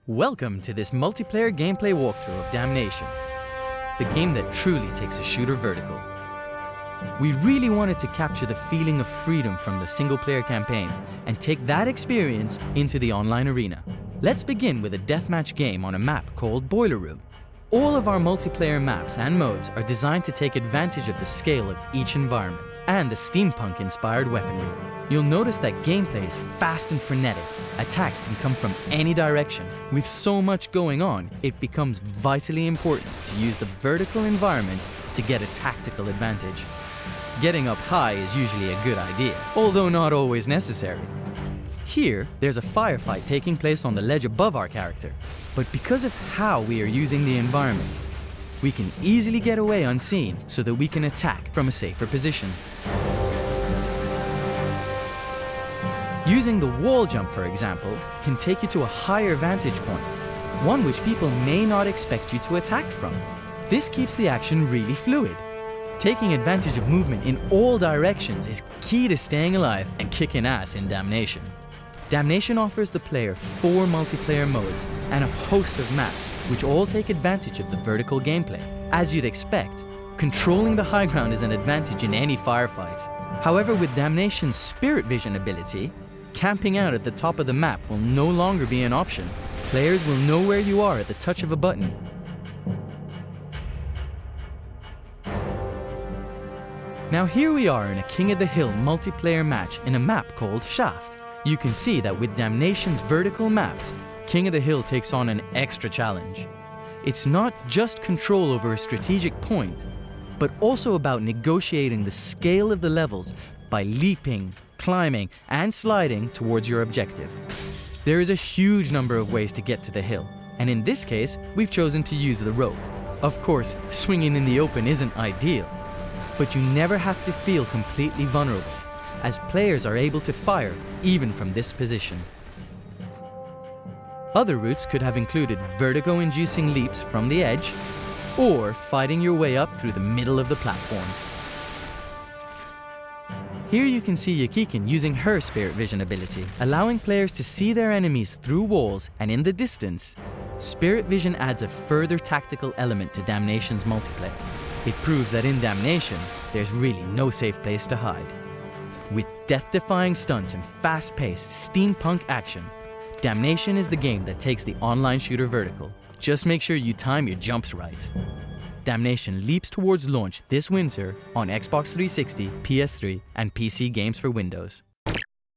Welcome to this multiplayer gameplay walkthrough of Damnation, the game that truly takes a shooter vertical. We really wanted to capture the feeling of freedom from the single-player campaign and take that experience into the online arena. Let's begin with a deathmatch game on a map called Boiler Room. All of our multiplayer maps and modes are designed to take advantage of the scale of each environment and the steampunk-inspired weaponry. You'll notice that gameplay is fast and frenetic. Attacks can come from any direction. With so much going on, it becomes vitally important to use the vertical environment to get a tactical advantage. Getting up high is usually a good idea, although not always necessary. Here, there's a firefight taking place on the ledge above our character, but because of how we are using the environment, we can easily get away unseen so that we can attack from a safer position. Using the wall jump, for example, can take you to a higher vantage point, one which people may not expect you to attack from. This keeps the action really fluid. Taking advantage of movement in all directions is key to staying alive and kicking ass in Damnation. Damnation offers the player 4 multiplayer modes and a host of maps which all take advantage of the vertical gameplay. As you'd expect, controlling the high ground is an advantage in any firefight. However, with Damnation's Spirit Vision ability, camping out at the top of the map will no longer be an option. Players will know where you are at the touch of a button. Now here we are in a King of the Hill multiplayer match in a map called Shaft. You can see that with Damnation's vertical maps, King of the Hill takes on an extra challenge. It's not just control over a strategic point, but also about negotiating the scale of the levels by leaping, climbing, and sliding towards your objective. There is a huge number of ways to get to the hill, and in this case, we've chosen to use the rope. Of course, swinging in the open isn't ideal, but you never have to feel completely vulnerable, as players are able to fire even from this position. Other routes could have included vertigo-inducing leaps from the edge, or fighting your way up through the middle of the platform. Here you can see Yakikin using her Spirit Vision ability, allowing players to see their enemies through walls and in the distance. Spirit Vision adds a further tactical element to Damnation's multiplayer. It proves that in Damnation, there's really no safe place to hide. With death-defying stunts and fast-paced steampunk action, Damnation is the game that takes the online shooter vertical. Just make sure you time your jumps right. Damnation leaps towards launch this winter on Xbox 360, PS3, and PC games for Windows.